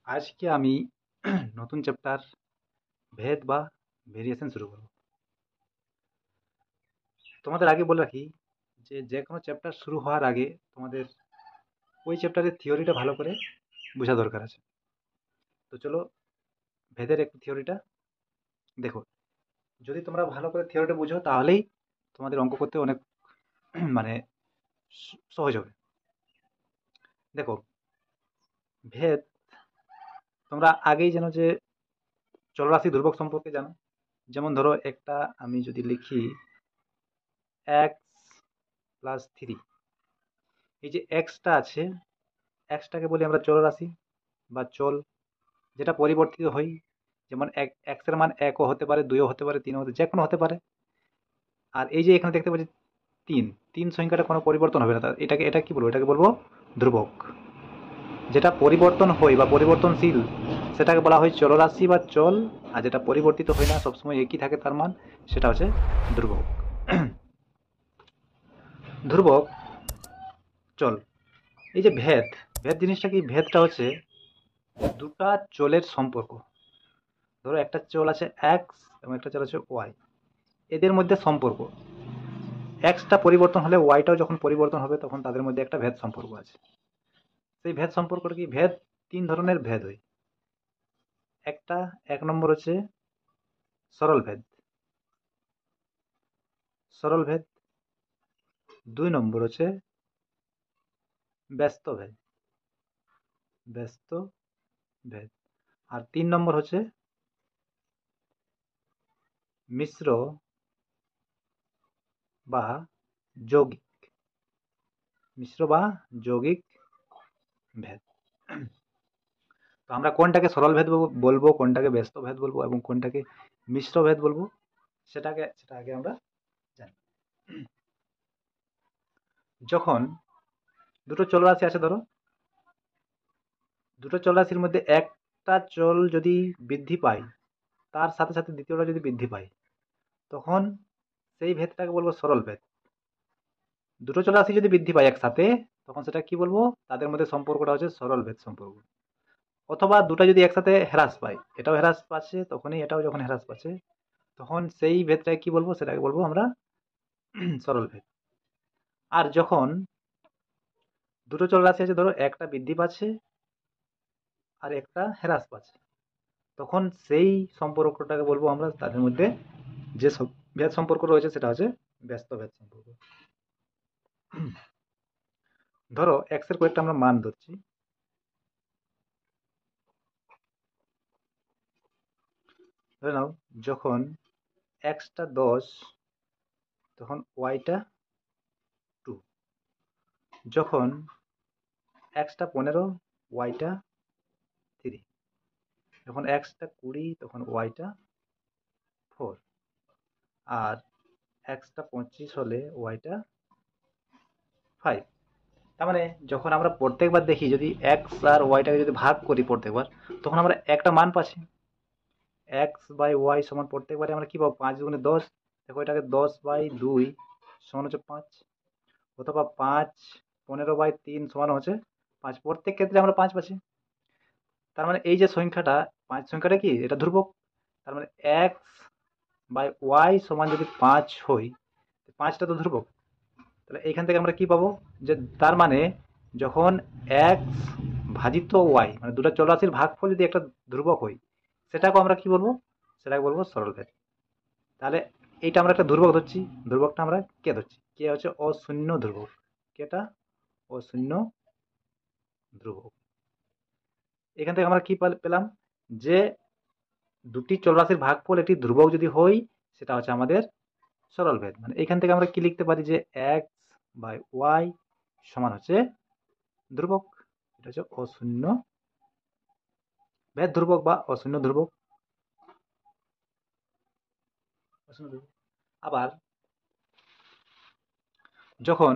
আজকে আমি নতুন চ্যাপ্টার ভেদ বা ভেরিয়েশন শুরু করব। তোমাদের আগে বলে রাখি যে যে কোনো চ্যাপ্টার শুরু হওয়ার আগে তোমাদের ওই চ্যাপ্টারের থিওরিটা ভালো করে বোঝা দরকার আছে। তো চলো ভেদের একটু থিওরিটা দেখো। যদি তোমরা ভালো করে থিওরিটা বুঝো তাহলেই তোমাদের অঙ্ক করতে অনেক মানে সহজ হবে। দেখো, ভেদ তোমরা আগেই জানো যে চলরাশি ধ্রুবক সম্পর্কে জানো। যেমন ধরো একটা আমি যদি লিখি x+3, এই যে এক্সটা আছে, এক্সটাকে বলি আমরা চলরাশি বা চল, যেটা পরিবর্তিত হয়। যেমন এক্স এর মান 1ও হতে পারে, 2ও হতে পারে, 3ও হতে, যে কোনো হতে পারে। আর এই যে এখানে দেখতে পাচ্ছি 3, 3 সংখ্যাটা কোনো পরিবর্তন হবে না। এটা কি বলবো? এটাকে বলবো ধ্রুবক। যেটা পরিবর্তন হয় বা পরিবর্তনশীল সেটাকে বলা হয় চলরাশি বা চল। আর যেটা পরিবর্তিত হয় না, সবসময় একই থাকে তার মান, সেটা হচ্ছে ধ্রুবক। ধ্রুবক, চল। এই যে ভেদ, ভেদ জিনিসটা কি? ভেদটা হচ্ছে দুটা চলের সম্পর্ক। ধরো একটা চল আছে এক্স এবং একটা চল আছে ওয়াই, এদের মধ্যে সম্পর্ক। এক্সটা পরিবর্তন হলে ওয়াইটাও যখন পরিবর্তন হবে তখন তাদের মধ্যে একটা ভেদ সম্পর্ক আছে। সেই ভেদ সম্পর্কটা কি? ভেদ তিন ধরনের ভেদ হয়। একটা, এক নম্বর হচ্ছে সরল ভেদ, সরল ভেদ। 2 নম্বর হচ্ছে ব্যস্ত ভেদ, ব্যস্ত ভেদ। আর 3 নম্বর হচ্ছে মিশ্র বা যৌগিক, মিশ্র বা যৌগিক ভেদ। তো আমরা কোনটাকে সরল ভেদ বলবো, কোনটাকে ব্যস্ত ভেদ বলবো এবং কোনটাকে মিশ্র ভেদ বলবো, সেটা আগে আমরা জানি। যখন দুটো চলরাশি আছে, ধরো দুটো চলরাশির মধ্যে একটা চল যদি বৃদ্ধি পায়, তার সাথে সাথে দ্বিতীয়টা যদি বৃদ্ধি পায়, তখন সেই ভেদটাকে বলবো সরল ভেদ। দুটো চলরাশি যদি বৃদ্ধি পায় একসাথে, তখন সেটা কি বলবো? তাদের মধ্যে সম্পর্কটা হচ্ছে সরল ভেদ সম্পর্ক। অথবা দুটো যদি একসাথে হ্রাস পায়, এটাও হ্রাস পাচ্ছে তখনই এটাও যখন হ্রাস পাচ্ছে, তখন সেই ভেদটাকে কি বলবো? সেটাকে বলবো আমরা সরল ভেদ। আর যখন দুটো চলরাশি আছে, ধরো একটা বৃদ্ধি পাচ্ছে আর একটা হ্রাস পাচ্ছে, তখন সেই সম্পর্কটাকে বলবো আমরা, তাদের মধ্যে যে ভেদ সম্পর্ক রয়েছে সেটা হচ্ছে ব্যস্ত ভেদ সম্পর্ক। ধরো এক্স এর কয়েকটা আমরা মান ধরছি। ধরে নাও যখন এক্সটা 10 তখন ওয়াইটা 2, যখন এক্সটা 15 ওয়াইটা 3, যখন এক্সটা 20 তখন ওয়াইটা 4, আর এক্সটা 25 হলে ওয়াইটা 5। তার মানে যখন আমরা প্রত্যেকবার দেখি, যদি এক্স আর ওয়াইটাকে যদি ভাগ করি প্রত্যেকবার, তখন আমরা একটা মান পাচ্ছি। এক্স বাই ওয়াই সমান প্রত্যেকবারে আমরা কি পাবো? 5 গুণে 10। দেখো এটাকে 10/2 সমান হচ্ছে 5, অথবা 5 15/3 সমান হচ্ছে 5। প্রত্যেক ক্ষেত্রে আমরা 5 পাচ্ছি। তার মানে এই যে সংখ্যাটা 5 সংখ্যাটা কি? এটা ধ্রুবক। তার মানে এক্স বাই ওয়াই সমান যদি 5 হয়, 5টা তো ধ্রুবক। তাহলে এইখান থেকে আমরা কি পাবো? যে তার মানে যখন এক্স ভাজিত ওয়াই, মানে দুটো চলরাশির ভাগফল যদি একটা ধ্রুবক হয়, সেটাকে আমরা কি বলবো? সেটাকে বলবো সরল ভেদ। তাহলে এইটা আমরা একটা ধ্রুবক ধরছি, ধ্রুবকটা আমরা কে ধরছি? কে হচ্ছে অশূন্য ধ্রুবক। কেটা? অশূন্য ধ্রুবক। এখান থেকে আমরা কি পেলাম? যে দুটি চলরাশির ভাগফল একটি ধ্রুবক যদি হয়, সেটা হচ্ছে আমাদের সরল ভেদ। মানে এখান থেকে আমরা কি লিখতে পারি? যে এক্স বাই ওয়াই সমান হচ্ছে ধ্রুবক। এটা হচ্ছে অশূন্য ভেদ ধ্রুবক বা অশূন্য ধ্রুবক। আবার যখন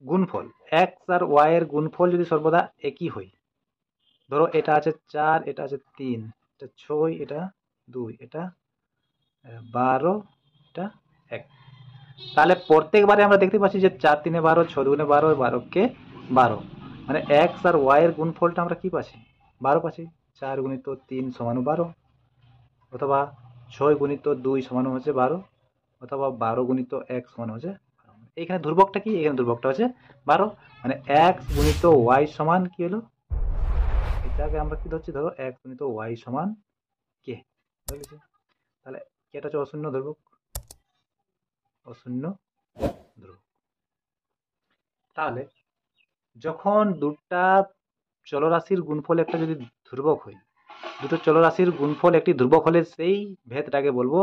গুণফল এক্স আর ওয়াই এর গুণফল যদি সর্বদা একই হয়, ধরো এটা আছে 4, এটা আছে 3, এটা 6, এটা 2, এটা 12, এটা 1, তাহলে প্রত্যেকবারে আমরা দেখতে পাচ্ছি যে 4 3 12, 6 2 12, 12 কে 12। মানে এক্স আর ওয়াই এর গুণফলটা আমরা কি পাচ্ছি, 12 পাচ্ছি। 4 গুণিত 3 সমান 12, অথবা 6 গুণিত 2 সমান হচ্ছে 12, অথবা 12 গুণিত 1 সমান হচ্ছে 12। এখানে ধ্রুবকটা কি, এখানে ধ্রুবকটা হচ্ছে 12, মানে এক্স গুণিত ওয়াই সমান কি হলো, এটাকে আমরা কি ধরছি, ধরো এক্স গুণিত ওয়াই সমান কে, বুঝেছি? তাহলে এটা হচ্ছে অশূন্য ধ্রুবক, অশূন্য ধ্রুবক। তাহলে যখন দুটা চলরাশির গুণফল একটা যদি ধ্রুবক হয়, দুটো চলরাশির গুণফল একটি ধ্রুবক হলে সেই ভেদটাকে বলবো,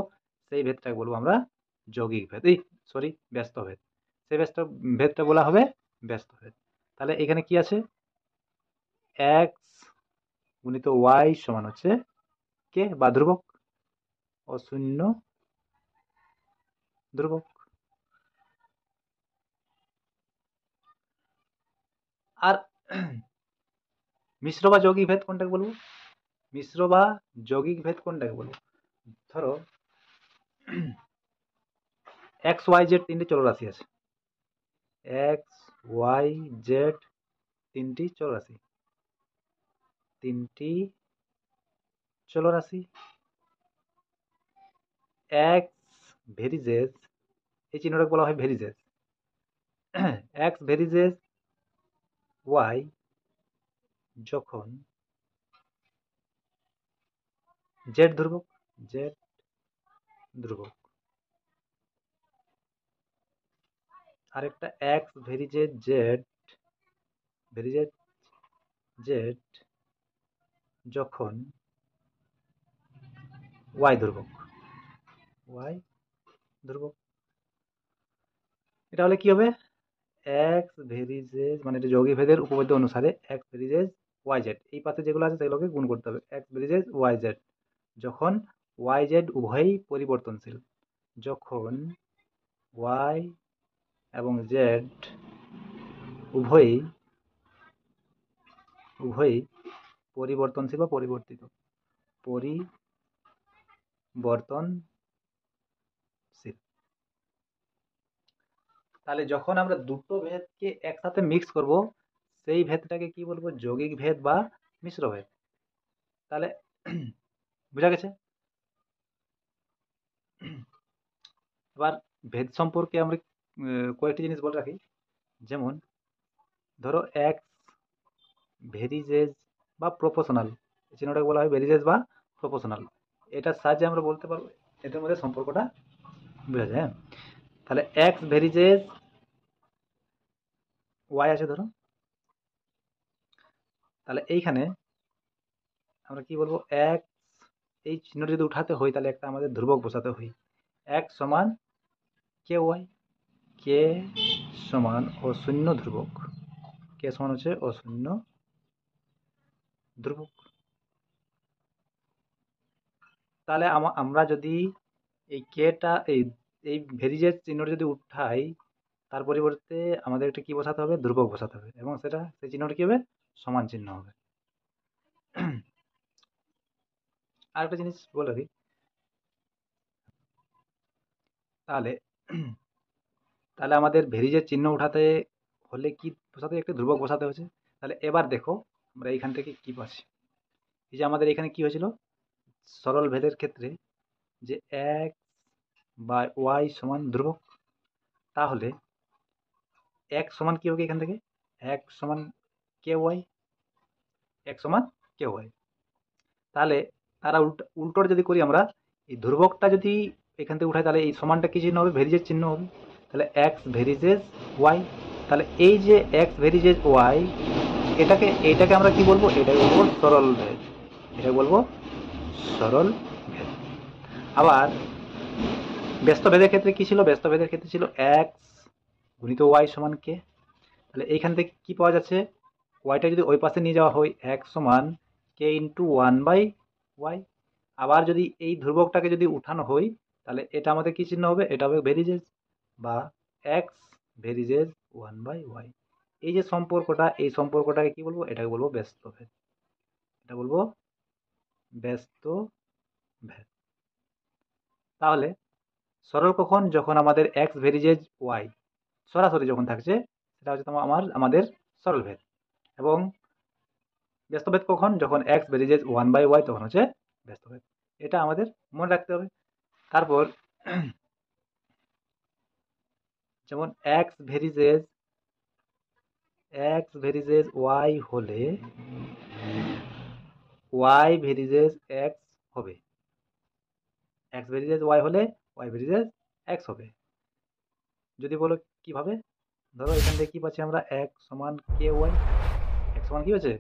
আমরা যৌগিক ভেদ, সরি ব্যস্ত ভেদ। সেই ভেদটা বলা হবে ব্যস্ত ভেদ। তাহলে এখানে কি আছে, এক্স গুণিত ওয়াই সমান হচ্ছে কে বা ধ্রুবক, অশূন্য ধ্রুবক। আর মিশ্র বা যৌগিক ভেদ কোনটাকে বলবো, মিশ্র বা যৌগিক ভেদ কোনটাকে বলবো, ধরো এক্স ওয়াই জেড তিনটি চলরাশি আছে, এক্স ওয়াই জেড তিনটি চলরাশি, তিনটি চলরাশি, এক্স ভেরিজেস, এই চিহ্নটাকে বলা হয় ভেরিজেস, এক্স ভেরিজেস ওয়াই যখন জেড ধ্রুবক, জেড ধ্রুবক, আরেকটা এক্স ভেরিজেস জেড, ভেরিজেস জেড যখন ওয়াই ধ্রুবক, ওয়াই ধ্রুবক। এটা হলে কি হবে, এক্স ভেরিজেস, মানে এটা যৌগিক ভেদের উপপাদ্য অনুসারে এক্স ভেরিজেস ওয়াই জেড, এই পাশে যেগুলো আছে সেগুলোকে গুণ করতে হবে, এক্স ভেরিজেস ওয়াই জেড যখন ওয়াই জেড উভয়ই পরিবর্তনশীল, যখন ওয়াই এবং জেড উভয়ই উভয়ই পরিবর্তনশীল বা পরিবর্তিত, পরিবর্তনশীল। তাহলে যখন আমরা দুটো ভেদকে একসাথে মিক্স করব, সেই ভেদটাকে কি বলবো, যৌগিক ভেদ বা মিশ্র ভেদ। তাহলে বোঝা গেছে। এবার ভেদ সম্পর্কে আমরা কয়েকটি জিনিস বলে রাখি, যেমন ধরো এক্স ভেরিজেস বা প্রপোর্শনাল, এই চিহ্নটাকে বলা হয় ভেরিজেস বা প্রপোর্শনাল, এটার সাহায্যে আমরা বলতে পারবো এদের মধ্যে সম্পর্কটা বোঝা যায়। তাহলে এক্স ভেরিজেস ওয়াই আছে ধরো, তাহলে এইখানে আমরা কি বলবো, এক্স, এই চিহ্নটা যদি উঠাতে হয় তাহলে একটা আমাদের ধ্রুবক বসাতে হয়, এক্স সমান কে ওয়াই, কে সমান অশূন্য ধ্রুবক, কে সমান হচ্ছে অশূন্য ধ্রুবক। তাহলে আমরা যদি এই কেটা, এই ভেরিজেস চিহ্নটা যদি উঠাই, তার পরিবর্তে আমাদের একটা কি বসাতে হবে, ধ্রুবক বসাতে হবে, এবং সেটা সেই চিহ্নটা কি হবে, সমান চিহ্ন হবে। আর একটা জিনিস বলে দিই, তাহলে তাহলে আমাদের ভেরিজের চিহ্ন উঠাতে হলে কি বসাতে, একটা ধ্রুবক বসাতে হচ্ছে। তাহলে এবার দেখো আমরা এইখান থেকে কি পাচ্ছি, এই যে আমাদের এখানে কি হয়েছিল, সরল ভেদের ক্ষেত্রে যে এক্স বা ওয়াই সমান ধ্রুবক, তাহলে এক্স সমান কি হবে, এখান থেকে এক্স সমান কে ওয়াই, এক্স সমান কে ওয়াই। তাহলে তারা উল্টোটা যদি করি আমরা, এই ধ্রুবকটা যদি এখান থেকে উঠাই, তাহলে এই সমানটা কি চিহ্ন হবে, ভেরিজের চিহ্ন হবে, তাহলে এক্স ভেরিজেস ওয়াই। তাহলে এই যে এক্স ভেরিজেস ওয়াই, এইটাকে আমরা কি বলবো, এটাকে বলবো সরল ভেদ, এটাকে বলবো সরল ভেদ। আবার ব্যস্ত ভেদের ক্ষেত্রে কি ছিল, ব্যস্ত ভেদের ক্ষেত্রে ছিল এক্স গুণিত ওয়াই সমান কে। তাহলে এইখান থেকে কি পাওয়া যাচ্ছে, ওয়াইটা যদি ওই পাশে নিয়ে যাওয়া হয়, এক্স সমান কে ইন্টু ওয়ান বাই ওয়াই। আবার যদি এই ধ্রুবকটাকে যদি উঠানো হয়, তাহলে এটা আমাদের কি চিহ্ন হবে, এটা হবে ভেরিজেস বা এক্স ভেরিজেস ওয়ান বাই ওয়াই। এই যে সম্পর্কটা, এই সম্পর্কটাকে কি বলবো, এটাকে বলবো ব্যস্ত ভেদ, এটা বলবো ব্যস্ত ভেদ। তাহলে সরল কখন, যখন আমাদের এক্স ভেরিজেস ওয়াই সরাসরি যখন থাকছে, সেটা হচ্ছে আমাদের সরল ভেদ। এবং ব্যস্তভেদ কখন, যখন এক্স ভ্যারিজেস 1/y তখন হচ্ছে ব্যস্তভেদ। এটা আমাদের মনে রাখতে হবে। তারপর যেমন এক্স ভ্যারিজেস ওয়াই হলে ওয়াই ভ্যারিজেস এক্স হবে, এক্স ভ্যারিজেস ওয়াই হলে ওয়াই ভ্যারিজেস এক্স হবে। যদি বলো কিভাবে, ধরো এখান থেকে কি পাচ্ছি আমরা, এক্স সমান কে ওয়াই, এক্স সমান কি হচ্ছে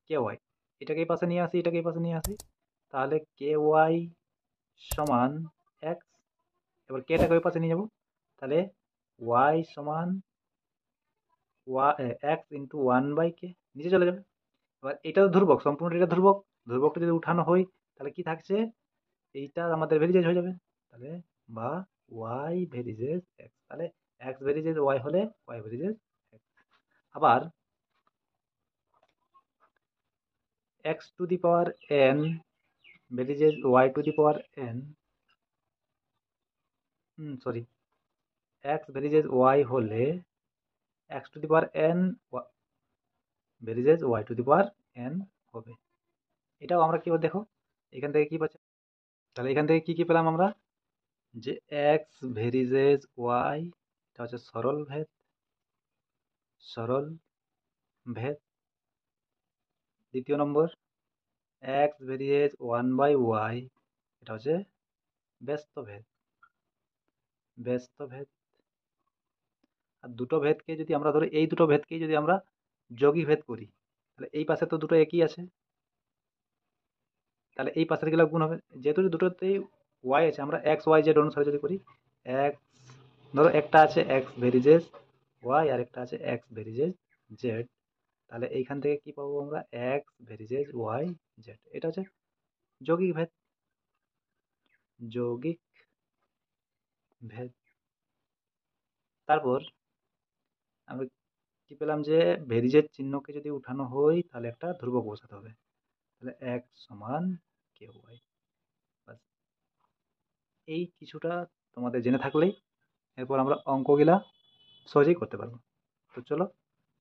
কে ওয়াই, এটাকে এই পাশে নিয়ে আসি, এটাকে এই পাশে নিয়ে আসি, তাহলে কে ওয়াই সমান এক্স, এবার কেটাকে ওই পাশে নিয়ে যাবো, তাহলে ওয়াই সমান এক্স ইন্টু 1/k, নিচে চলে যাবে। এবার এটা তো ধ্রুবক, সম্পূর্ণ এটা ধ্রুবক, ধ্রুবকটা যদি উঠানো হয় তাহলে কি থাকছে, এইটা আমাদের ভেরিজেজ হয়ে যাবে, তাহলে বা ওয়াই ভেরিজেজ এক্স, তাহলে এক্স ভেরিজেজ ওয়াই হলে ওয়াই ভেরিজেজ এক্স। আবার X to the power N varies Y to the power N, sorry, X varies Y হলে X to the power N varies Y to the power N হবে। এটাও আমরা কি দেখো এখান থেকে কি পাচ্ছি, তাহলে এখান থেকে কি কি পেলাম আমরা, যে এক্স ভেরিজেস ওয়াই, এটা হচ্ছে সরল ভেদ। দ্বিতীয় নম্বর এক্স ভেরিজেস 1/y, এটা হচ্ছে ব্যস্ত ভেদ। আর দুটো ভেদকে যদি আমরা ধরি, এই দুটো ভেদকেই যদি আমরা যোগী ভেদ করি, তাহলে এই পাশে তো দুটো একই আছে, তাহলে এই পাশের গুলো গুণ হবে, যেহেতু দুটোতেই ওয়াই আছে, আমরা এক্স ওয়াই জেড অনুসারে যদি করি, এক্স, ধরো একটা আছে এক্স ভেরিজেস ওয়াই আর একটা আছে এক্স ভেরিজেস জেড, তাহলে এইখান থেকে কি পাবো আমরা, এক্স ভেরিজেস ওয়াই জেড, এটা হচ্ছে যৌগিক ভেদ, যৌগিক ভেদ। তারপর আমরা কি পেলাম, যে ভেরিজের চিহ্নকে যদি উঠানো হয় তাহলে একটা ধ্রুবক বসাতে হবে, তাহলে এক্স সমান কে ওয়াই। এই কিছুটা তোমাদের জেনে থাকলেই এরপর আমরা অঙ্কগুলা সহজেই করতে পারবো। তো চলো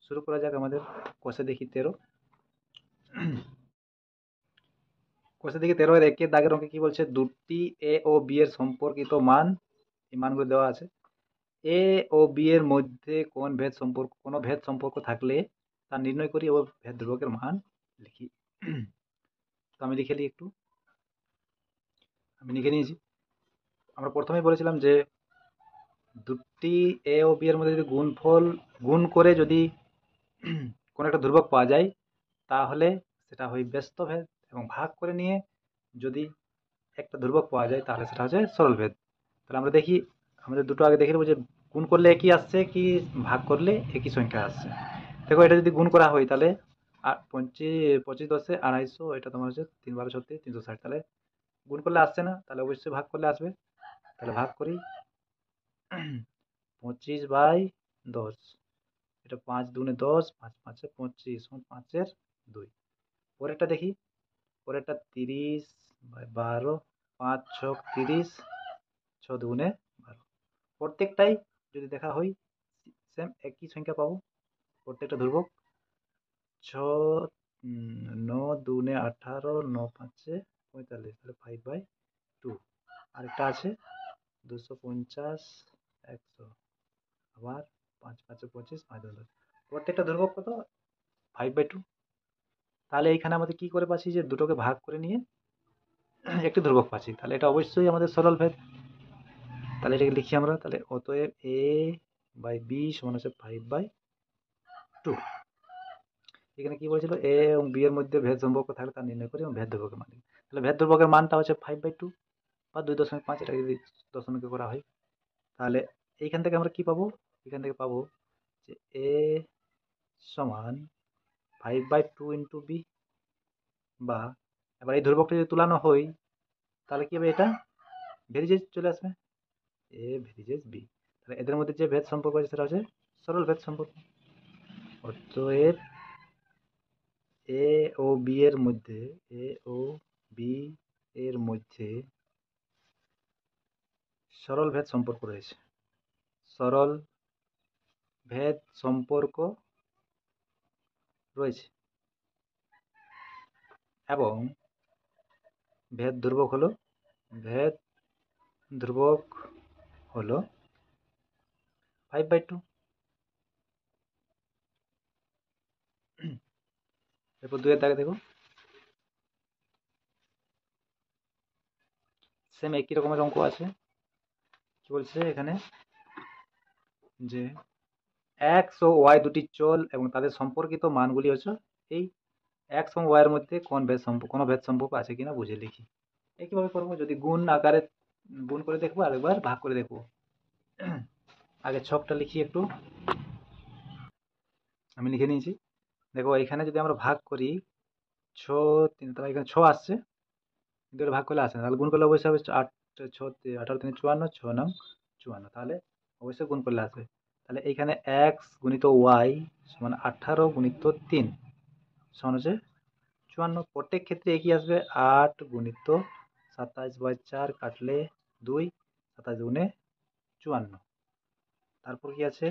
শুরু করা যাক আমাদের কোষে দেখি 13। কোষে দেখি 13 এর একের দাগের অঙ্কে কি বলছে, দুটি এ ও বি এর সম্পর্কিত মান, এই মানগুলো দেওয়া আছে, এ ও বি এর মধ্যে কোনো ভেদ সম্পর্ক থাকলে তা নির্ণয় করি ও ভেদ ধ্রুবকের মান লিখি। তো আমি লিখে নিই একটু, আমি লিখে নিয়েছি। আমরা প্রথমেই বলেছিলাম যে দুটি এ ও বি এর মধ্যে যদি গুণ করে যদি কোনো একটা ধ্রুবক পাওয়া যায় তাহলে সেটা হয় ব্যস্ত ভেদ, এবং ভাগ করে নিয়ে যদি একটা ধ্রুবক পাওয়া যায় তাহলে সেটা হচ্ছে সরল ভেদ। তাহলে আমরা দেখি, আমাদের দুটো আগে দেখে নেবো যে গুণ করলে একই আসছে কি ভাগ করলে একই সংখ্যা আসছে। দেখো এটা যদি গুণ করা হয় তাহলে 25 10 250, এটা তোমার হচ্ছে 3 12 36 360, তাহলে গুণ করলে আসছে না, তাহলে অবশ্যই ভাগ করলে আসবে। তাহলে ভাগ করি 25/10, এটা 5 দুগুণে 10, 5 5 25, 5 2। পরেরটা দেখি, পরেরটা 30/12, 5 6 30, 6 দুগুণে 12। প্রত্যেকটাই যদি দেখা হয় সেম একই সংখ্যা পাবো, প্রত্যেকটা ধ্রুবক। 6 9 দুগুণে 18, 9 5 45, তাহলে 5/2। আরেকটা আছে 250 100, আবার 5 5 25, 5 2 10, প্রত্যেকটা ধ্রুবক কত, 5/2। তাহলে এইখানে আমাদের কি করে পাচ্ছি, যে দুটোকে ভাগ করে নিয়ে একটি ধ্রুবক পাচ্ছি, তাহলে এটা অবশ্যই আমাদের সরল ভেদ। তাহলে এটাকে লিখি আমরা, তাহলে অতএব এ বাই বি সমান হচ্ছে 5/2। এখানে কি বলেছিল, এ এবং বি এর মধ্যে ভেদ সম্পর্ক থাকলে তা নির্ণয় করি এবং ভেদ ধ্রুবকের মান, তাহলে ভেদ ধ্রুবকের মানটা হচ্ছে 5/2 বা 2.5, এটা যদি দশমিকে করা হয়, তাহলে এইখান থেকে আমরা কি পাবো, এখান থেকে পাবো যে এ সমান 5/2 ইন্টু বি, বা এবার এই ধ্রুবকটা যদি তুলানো হয় তাহলে কি হবে, এটা ভেরিজেজ চলে আসবে, এ ভেরিজেজ বি, তাহলে এদের মধ্যে যে ভেদ সম্পর্ক আছে সেটা হচ্ছে সরল ভেদ সম্পর্ক। অতএব এ ও বি এর মধ্যে, এ ও বি এর মধ্যে সরল ভেদ সম্পর্ক রয়েছে, সরল ভেদ সম্পর্ক রয়েছে এবং ভেদ ধ্রুবক হলো 5/2। এরপর 2 এর দাগে দেখো, সেম একই রকমের অঙ্ক আছে। কি বলছে এখানে, যে এক্স ও ওয়াই দুটি চল এবং তাদের সম্পর্কিত মানগুলি হচ্ছে এই এক্স এবং ওয়াই এর মধ্যে কোনো ভেদ সম্পর্ক আছে কিনা বুঝে লিখি। একইভাবে করবো, যদি গুণ আকারে গুণ করে দেখবো, আরেকবার ভাগ করে দেখবো। আগে ছকটা লিখি একটু, আমি লিখে নিয়েছি। দেখো এখানে যদি আমরা ভাগ করি 6 তাহলে এখানে 6 আসছে, কিন্তু এটা ভাগ করলে আসে না, তাহলে গুণ করলে অবশ্যই হবে 8 6 18 3 54, 6 9 54, তাহলে অবশ্যই গুণ করলে আসবে। তাহলে এইখানে এক্স গুণিত ওয়াই সমান 18 গুণিত 3 সমান হচ্ছে 54। প্রত্যেক ক্ষেত্রে একই আসবে, 8 গুণিত 27/4 কাটলে 2, 27 গুণে 54। তারপর কি আছে,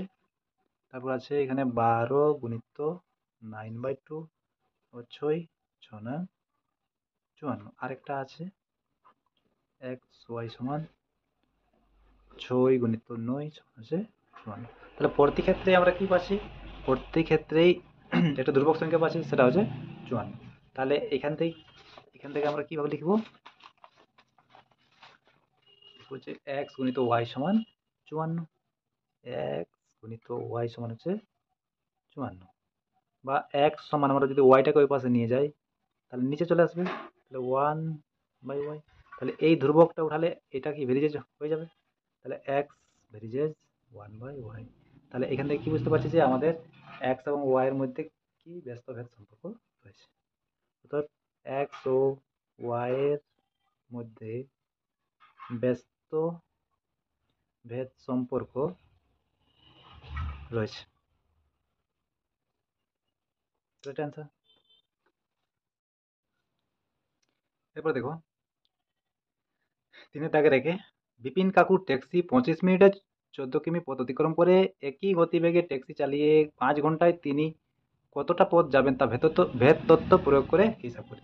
তারপর আছে এখানে 12 গুণিত 9/2 ও 6 6 9 54। আরেকটা আছে এক্স ওয়াই সমান 6 গুণিত 9 সমান হচ্ছে 54। তাহলে প্রতি ক্ষেত্রে আমরা কি পাচ্ছি, প্রতি ক্ষেত্রেই একটা ধ্রুবক সংখ্যা পাচ্ছি, সেটা হচ্ছে 54। তাহলে এখান থেকে আমরা কিভাবে লিখবো, হচ্ছে এক্স গুণিত ওয়াই সমান 54, এক্স গুণিত ওয়াই সমান হচ্ছে 54, বা এক্স সমান আমরা যদি ওয়াইটাকে ওই পাশে নিয়ে যাই তাহলে নিচে চলে আসবে, তাহলে 1/y। তাহলে এই ধ্রুবকটা উঠালে এটা কি ভেরিজেজ হয়ে যাবে, তাহলে এক্স ভেরিজেজ 1/y। তাহলে এখান থেকে কি বুঝতে পারছি যে আমাদের এক্স এবং ওয়াই এর মধ্যে কি ব্যস্ত ভেদ সম্পর্ক রয়েছে। অর্থাৎ এক্স ও ওয়াই এর মধ্যে ব্যস্ত ভেদ সম্পর্ক রয়েছে। Right answer. এরপর দেখো 3 দাগে রেখে বিপিন কাকুর ট্যাক্সি 25 মিনিটে 14 কিমি পথ অতিক্রম করে, একই গতিবেগে ট্যাক্সি চালিয়ে 5 ঘন্টায় তিনি কতটা পথ যাবেন তা ভেদ তত্ত্ব প্রয়োগ করে হিসাব করি।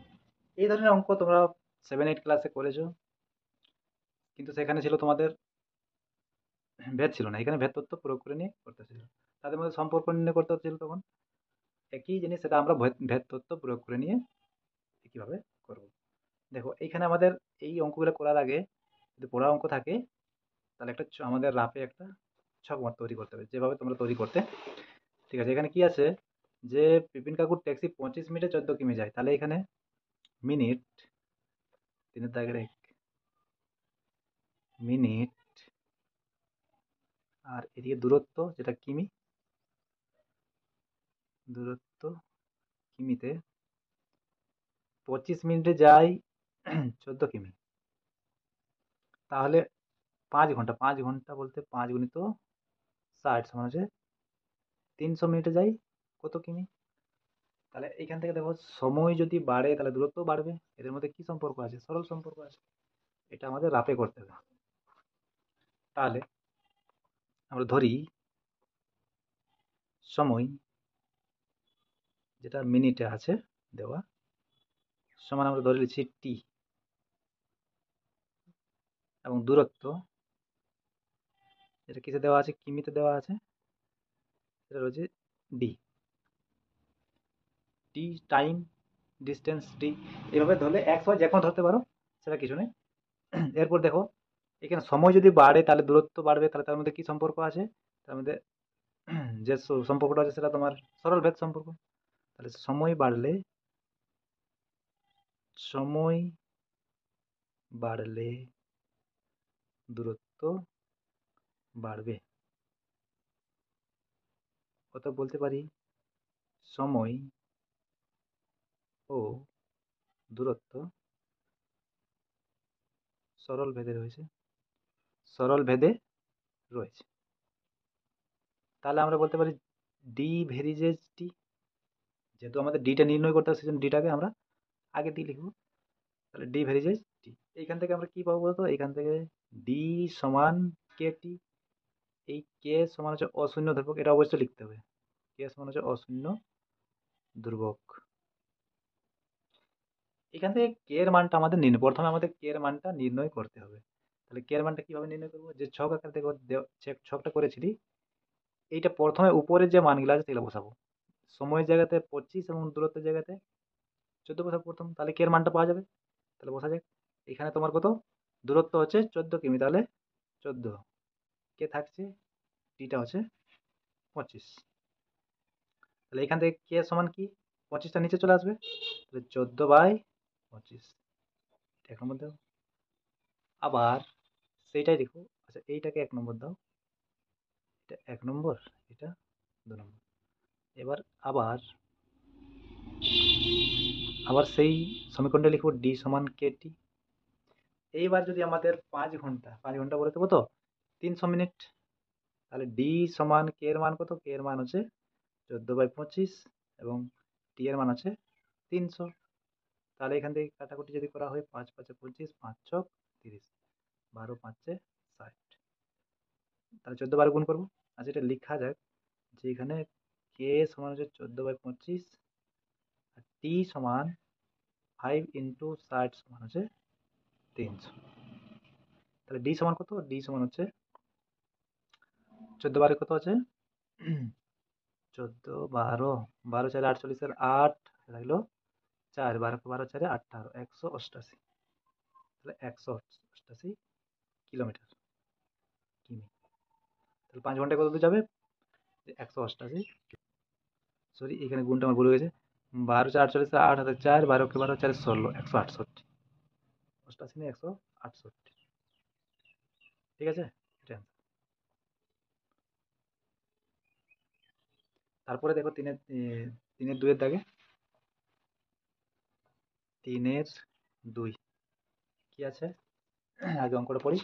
এই ধরনের অঙ্ক তোমরা 7-8 ক্লাসে করেছো, কিন্তু সেখানে ছিল তোমাদের ভেদ ছিল না, এখানে ভেদ তত্ত্ব প্রয়োগ করে নিয়ে করতে ছিল। তাদের মধ্যে সম্পর্ক নির্ণয় করতে হচ্ছিল, তখন একই জিনিস সেটা আমরা ভেদ তত্ত্ব প্রয়োগ করে নিয়ে একইভাবে করব। দেখো এইখানে আমাদের এই অঙ্কগুলো করার আগে যদি পড়া অঙ্ক থাকে তাহলে আমাদের রাফে একটা ছক তৈরি করতে হবে, যেভাবে তোমরা তৈরি করতে। ঠিক আছে, এখানে কি আছে, যে বিপিন কাকুর ট্যাক্সি 25 মিনিটে 14 কিমি যায়, তাহলে এখানে মিনিট 3 দাগের 1 মিনিট, আর এদিকে দূরত্ব যেটা কিমি, দূরত্ব কিমিতে 25 মিনিটে যায় 14 কিমি, তাহলে 5 ঘন্টা, 5 ঘন্টা বলতে 5 গুণিত 60 সমান হচ্ছে 300 মিনিটে যাই কত কিমি। তাহলে এইখান থেকে দেখো সময় যদি বাড়ে তাহলে দূরত্ব বাড়বে, এদের মধ্যে কি সম্পর্ক আছে, সরল সম্পর্ক আছে। এটা আমাদের রাফে করতে হবে। তাহলে আমরা ধরি সময় যেটা মিনিটে আছে দেওয়া সমান আমরা ধরে নিচ্ছি টি, এবং দূরত্ব যেটা কিসে দেওয়া আছে, কিমিতে দেওয়া আছে, সেটা রয়েছে D, tea time distance D. এভাবে ধরলে এক্স ওয়াই যে কোনো ধরতে পারো, সেটা কিছু নেই। এরপর দেখো এখানে সময় যদি বাড়ে তাহলে দূরত্ব বাড়বে, তাহলে তার মধ্যে কি সম্পর্ক আছে, তার মধ্যে যে সম্পর্কটা আছে সেটা তোমার সরল ভেদ সম্পর্ক। তাহলে সময় বাড়লে দূরত্ব বাড়বে, অত বলতে পারি সময় ও দূরত্ব সরল ভেদে রয়েছে। তাহলে আমরা বলতে পারি ডি ভেরিজেজ টি, যেহেতু আমাদের ডিটা নির্ণয় করতে হবে সেজন্য ডিটাকে আমরা আগে দিয়ে লিখবো। তাহলে ডি ভেরিজেজ টি, এইখান থেকে আমরা কি পাবো বলতো, এইখান থেকে ডি সমান কে টি, এই কে সমান হচ্ছে অশূন্য ধ্রুবক, এটা অবশ্যই লিখতে হবে, কে সমান হচ্ছে অশূন্য ধ্রুবক। এখান থেকে কে এর মানটা আমাদের প্রথমে আমাদের কে এর মানটা নির্ণয় করতে হবে। তাহলে কে এর মানটা কিভাবে নির্ণয় করবো? যে ছক আকার দেখো ছকটা করেছিলি, এইটা প্রথমে উপরে যে মানগুলো আছে সেগুলো বসাবো। সময়ের জায়গাতে 25 এবং দূরত্বের জায়গাতে 14 বসাবো প্রথম, তাহলে কে এর মানটা পাওয়া যাবে। তাহলে বসা যাক। এখানে তোমার কত দূরত্ব হচ্ছে 14 কিমি, তাহলে 14, কে থাকছে টিটা হচ্ছে 25। তাহলে এখান থেকে কে সমান কি 25টা নিচে চলে আসবে, তাহলে 14/25 এক নম্বর দাও। আবার সেইটাই দেখো, আচ্ছা এইটাকে 1 নম্বর দাও, এটা 1 নম্বর, এটা 2 নম্বর। এবার আবার আবার সেই সমীকরণটা লিখবো ডি সমান কে টি। এইবার যদি আমাদের 5 ঘন্টা বলে দেবো তো 300 মিনিট, তাহলে ডি সমান কে এর মান কত, কে এর মান হচ্ছে 14/25 এবং টি এর মান আছে 300। তাহলে এখান থেকে কাটাকুটি যদি করা হয় 5×5 = 25, 5×6 = 30, 12×5 = 60, তাহলে 14 বার গুণ করবো। আচ্ছা এটা লেখা যাক যে এখানে কে সমান হচ্ছে 14/25 আর টি সমান 5×60 সমান হচ্ছে 300। তাহলে ডি সমান কত, ডি সমান হচ্ছে 14 বারে কত আছে 14, 12, 12×4 = 48, 8 লাগলো 4, 12×12 = 18, 188, তাহলে 188 কিলোমিটার কিমি। তাহলে 5 ঘন্টায় কত দূর যাবে, 188, সরি এখানে গুণটা আমার ভুল হয়ে গেছে, 12×4 = 48, 8 হাতে 4, 12×12 = 16, 168, 88 না 168, ঠিক আছে এটা। তারপরে দেখো তিনের দুইয়ের দাগে 3-2 কি আছে, আগে অঙ্কটা পড়ি।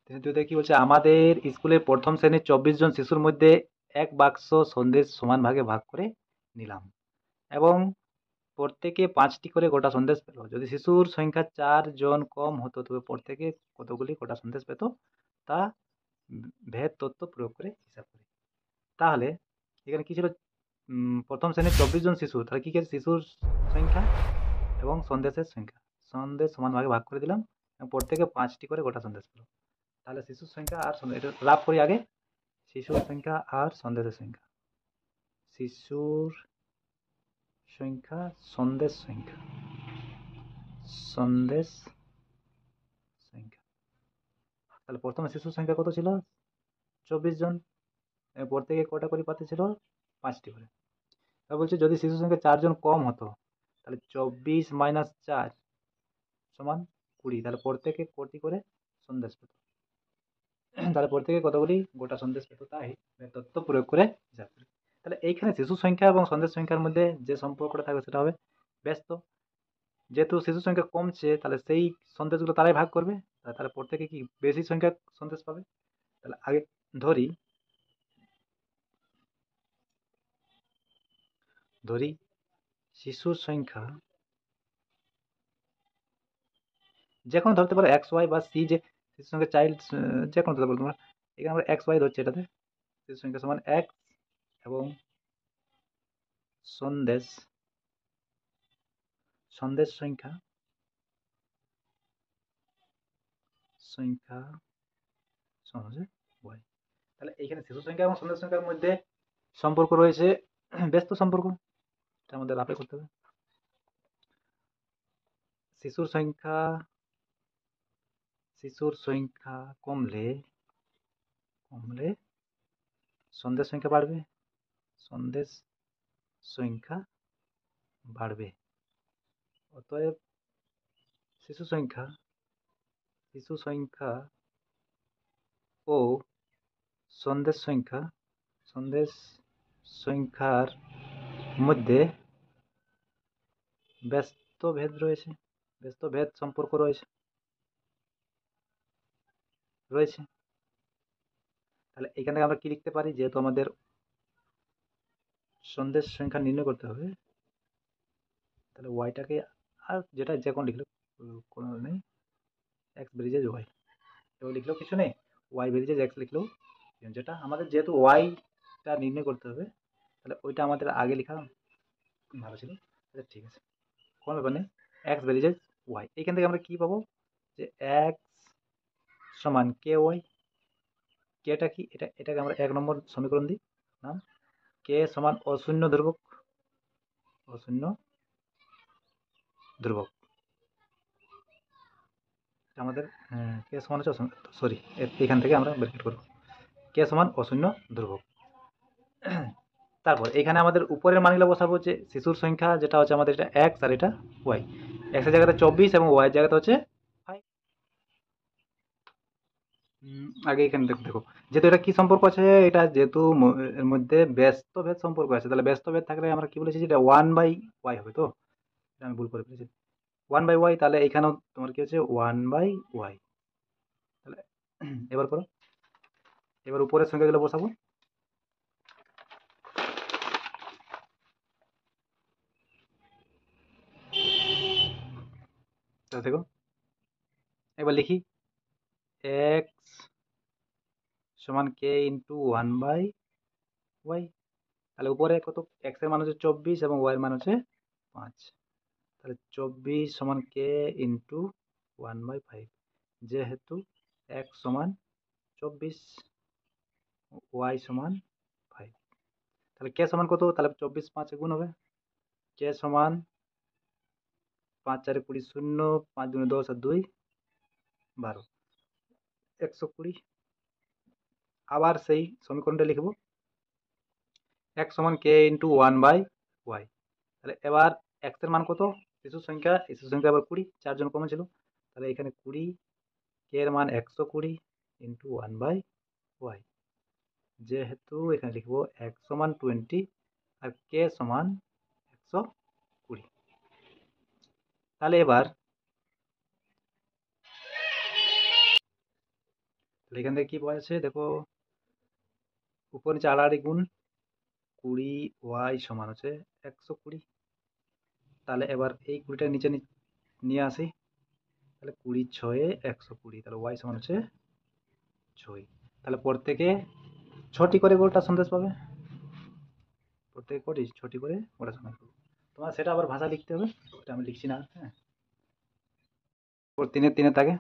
3-2 কি বলছে, আমাদের স্কুলের প্রথম শ্রেণীর 24 জন শিশুর মধ্যে এক বাক্স সন্দেশ সমান ভাগে ভাগ করে নিলাম এবং প্রত্যেকে 5টি করে গোটা সন্দেশ পেল। যদি শিশুর সংখ্যা 4 জন কম হতো তবে প্রত্যেকে কতগুলি গোটা সন্দেশ পেত তা ভেদ তত্ত্ব প্রয়োগ করে হিসাব করি। তাহলে এখানে কি ছিল, প্রথম শ্রেণীর 24 জন শিশু, তাহলে কি কি আছে, শিশুর সংখ্যা এবং সন্দেশের সংখ্যা, সন্দেশ সমান ভাগে ভাগ করে দিলাম এবং প্রত্যেকে 5টি করে গোটা সন্দেশ পেল। তাহলে শিশুর সংখ্যা আর সন্দেশ, এটা লাভ করি আগে, শিশুর সংখ্যা আর সন্দেশের সংখ্যা, শিশুর সংখ্যা সন্দেশ সংখ্যা, সন্দেশ সংখ্যা। তাহলে প্রথমে শিশুর সংখ্যা কত ছিল 24 জন, প্রত্যেকে কটা করে পাতে ছিল 5টি করে। তা বলছে যদি শিশুর সংখ্যা 4 জন কম হতো তাহলে 24 - 4 সমান 20, তাহলে প্রত্যেকে কটি করে সন্দেশ পেত, তাহলে প্রত্যেকে কতগুলি গোটা সন্দেশ পেত, তাই তত্ত্ব প্রয়োগ করে হিসাব করি। তাহলে এইখানে শিশু সংখ্যা এবং সন্দেশ সংখ্যার মধ্যে যে সম্পর্কটা থাকবে সেটা হবে ব্যস্ত। যেহেতু শিশু সংখ্যা কমছে তাহলে সেই সন্দেশগুলো তারাই ভাগ করবে, তাহলে প্রত্যেকে কি বেশি সংখ্যক সন্দেশ পাবে। তাহলে আগে ধরি ধরি শিশুর সংখ্যা যে কোনো ধরতে পারো এক্স ওয়াই বা সি, যে শিশুর সংখ্যা চাইল্ড যে কোনো ধরতে পারো তোমরা। এখানে আমরা এক্স ওয়াই ধরছি, এটাতে শিশুর সংখ্যা সমান এক্স এবং সন্দেশ সন্দেশ সংখ্যা সংখ্যা সমান হচ্ছে ওয়াই। তাহলে এইখানে শিশু সংখ্যা এবং সন্দেশ সংখ্যার মধ্যে সম্পর্ক রয়েছে ব্যস্ত সম্পর্ক, এটা আমাদের রাফে করতে হবে। শিশুর সংখ্যা কমলে সন্দেশ সংখ্যা বাড়বে, সন্দেশ সংখ্যা বাড়বে। অতএব শিশু সংখ্যা ও সন্দেশ সংখ্যার মধ্যে ব্যস্ত ভেদ সম্পর্ক রয়েছে। তাহলে এখান থেকে আমরা কি লিখতে পারি, যেহেতু আমাদের সন্দেশ সংখ্যা নির্ণয় করতে হবে, তাহলে ওয়াইটাকে আর যেটা যে কোনো লিখলো কোনো নেই, এক্স ব্রিজেজ ওয়াই, এবার লিখলেও কিছু নেই, ওয়াই ব্রিজেজ এক্স লিখলেও, যেটা আমাদের যেহেতু ওয়াইটা নির্ণয় করতে হবে তাহলে ওইটা আমাদের আগে লেখা ভালো ছিল। আচ্ছা ঠিক আছে, কোনো ব্যাপার নেই। এক্স বেরিয়ে যায় ওয়াই, এখান থেকে আমরা কি পাবো যে এক্স সমান কে ওয়াই। কেটা কি, এটাকে আমরা 1 নম্বর সমীকরণ দিই নাম কে সমান অশূন্য ধ্রুবক, অশূন্য ধ্রুবক আমাদের কে সমান হচ্ছে সরি, এখান থেকে আমরা ব্র্যাকেট করব কে সমান অশূন্য ধ্রুবক। তারপর এখানে আমাদের উপরের মানগুলো বসাবো, যে শিশুর সংখ্যা যেটা হচ্ছে আমাদের এটা এক্স আর এটা ওয়াই। এক্স এর জায়গাতে 24 এবং ওয়াই এর জায়গাতে হচ্ছে 5। আগে এখানে দেখো দেখো, যেহেতু এটা কি সম্পর্ক আছে, এটা যেহেতু এর মধ্যে ব্যস্ত ভেদ সম্পর্ক আছে, তাহলে ব্যস্ত ভেদ থাকলে আমরা কি বলেছি, যেটা 1/y হবে। তো এটা আমি ভুল করে ফেলেছি, 1/y, তাহলে এখানেও তোমার কি হচ্ছে 1/y। তাহলে এবার করো, এবার উপরের সংখ্যাগুলো বসাবো। তাহলে দেখো, এবার লিখি এক্স সমান কে ইন্টু 1/y। তাহলে উপরে কত, এক্স এর মান হচ্ছে 24 এবং ওয়াই এর মান হচ্ছে 5। তাহলে 24 সমান কে ইন্টু 1/5, যেহেতু এক্স সমান 24, ওয়াই সমান 5। তাহলে কে সমান কত, তাহলে 24 5 গুণ হবে, কে সমান 5 4 20 শূন্য, 5 দুগুণে 10 আর 2 12, 120। আবার সেই সমীকরণটা লিখবো, এক্স সমান কে ইন্টু 1/y। তাহলে এবার এক্স এর মান কত, শিশুর সংখ্যা, শিশুর সংখ্যা আবার 20, 4 জন কমন ছিল, তাহলে এখানে 20, কে এর মান 120 ইন্টু 1/y, যেহেতু এখানে লিখবো এক্স সমান 20 আর কে সমান 120। তাহলে এবার এখান থেকে কি পাওয়া যাচ্ছে দেখো, উপর নিচে আড়াআড়ি গুণ, 20 ওয়াই সমান হচ্ছে 120। তাহলে এবার এই 20টা নিচে নিয়ে আসি, তাহলে 20 6 120, তাহলে ওয়াই সমান হচ্ছে 6। তাহলে প্রত্যেকে 6টি করে গোটা সন্দেশ পাবে, প্রত্যেকে কটি 6টি করে গোটা সন্দেশ পাবে। তোমার সেটা আবার ভাষা লিখতে হবে, এটা আমি লিখছি না। হ্যাঁ, 3 থাকে।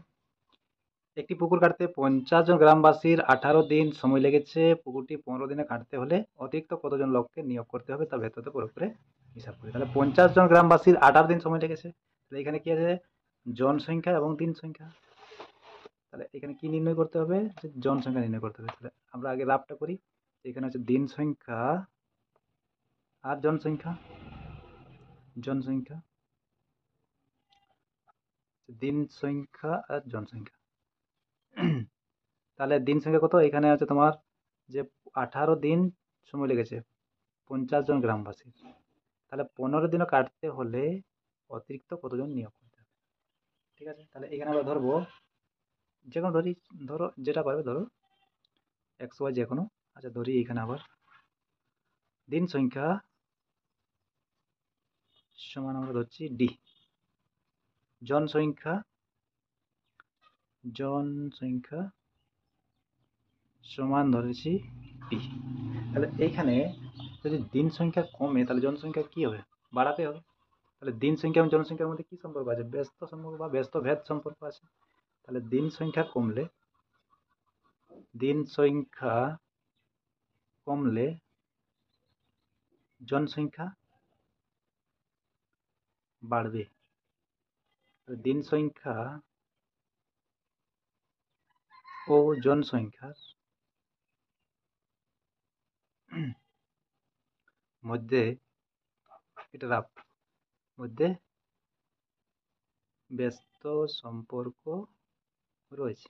একটি পুকুর কাটতে 50 জন গ্রামবাসীর 18 দিন সময় লেগেছে। পুকুরটি 15 দিনে কাটতে হলে অতিরিক্ত কতজন লোককে নিয়োগ করতে হবে তা ভেতরে পুরোপুরি হিসাব করি। তাহলে 50 জন গ্রামবাসীর 18 দিন সময় লেগেছে, তাহলে এখানে কি আছে, জনসংখ্যা এবং দিন সংখ্যা। তাহলে এখানে কি নির্ণয় করতে হবে, যে জনসংখ্যা নির্ণয় করতে হবে। তাহলে আমরা আগে রাফটা করি, এখানে হচ্ছে দিন সংখ্যা আর জনসংখ্যা, জনসংখ্যা, দিন সংখ্যা আর জনসংখ্যা। তাহলে দিন সংখ্যা কত, এখানে আছে তোমার যে 18 দিন সময় লেগেছে 50 জন গ্রামবাসী, তাহলে 15 দিনও কাটতে হলে অতিরিক্ত কতজন নিয়োগ করতে হবে। ঠিক আছে, তাহলে এখানে আমরা ধরবো, যে কোনো ধরি, ধরো যেটা পারবে ধরো, এক্স ওয়াই যে কোনো। আচ্ছা ধরি এখানে আবার দিন সংখ্যা সমান আমরা ধরছি ডি, জনসংখ্যা, জনসংখ্যা সমান ধরেছি পি। তাহলে এইখানে যদি দিন সংখ্যা কমে তাহলে জনসংখ্যা কি হবে, বাড়াতে হবে। তাহলে দিন সংখ্যা এবং জনসংখ্যার মধ্যে কি সম্পর্ক আছে, ব্যস্ত সম্পর্ক বা ব্যস্ত ভেদ সম্পর্ক আছে। তাহলে দিন সংখ্যা কমলে, দিন সংখ্যা কমলে জনসংখ্যা বাড়বে। দিন সংখ্যা ও জনসংখ্যার মধ্যে, এটা রাফ, মধ্যে ব্যস্ত সম্পর্ক রয়েছে।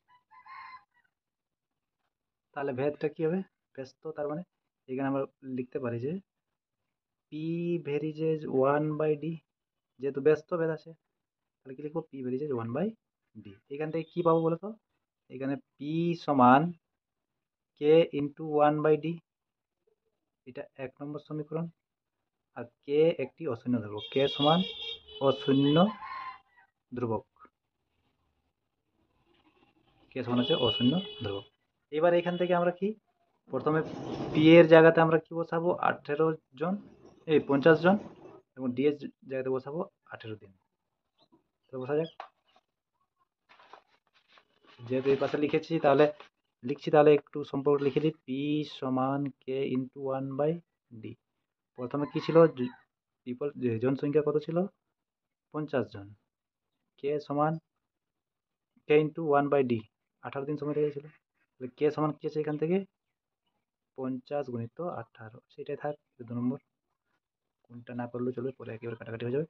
তাহলে ভেদটা কি হবে, ব্যস্ত, তার মানে এখানে আমরা লিখতে পারি যে পি ভেরিজেজ 1/d, যেহেতু ব্যস্ত ভেদ আছে তাহলে কি লিখবো, পি ভেরিজেজ 1/d। এখান থেকে কি পাবো বলতো, এখানে পি সমান কে ইন্টু 1/d, এটা 1 নম্বর সমীকরণ। আর কে একটি অশূন্য ধ্রুবক, কে সমান অশূন্য ধ্রুবক, কে সমান হচ্ছে অশূন্য ধ্রুবক। এবার এখান থেকে আমরা কি প্রথমে পি এর জায়গাতে আমরা কি বসাবো 18 জন, এই 50 জন, এবং ডি এর জায়গাতে বসাবো 18 দিন। তো বসা যাক, যেহেতু এই পাশে লিখেছি তাহলে একটু সম্পর্ক লিখে দিই। পি সমান কে ইন্টু 1/d। প্রথমে কি ছিল, পিপল জনসংখ্যা কত ছিল 50 জন, কে সমান কে ইন্টু 1/d, 18 দিন সময় লেগেছিল। তাহলে কে সমান কি আছে এখান থেকে 50 গুণিত 18, সেটাই থাক 2 নম্বর। কোনটা না করলেও চলবে, পরে একেবারে কাটাকাটি হয়ে যাবে।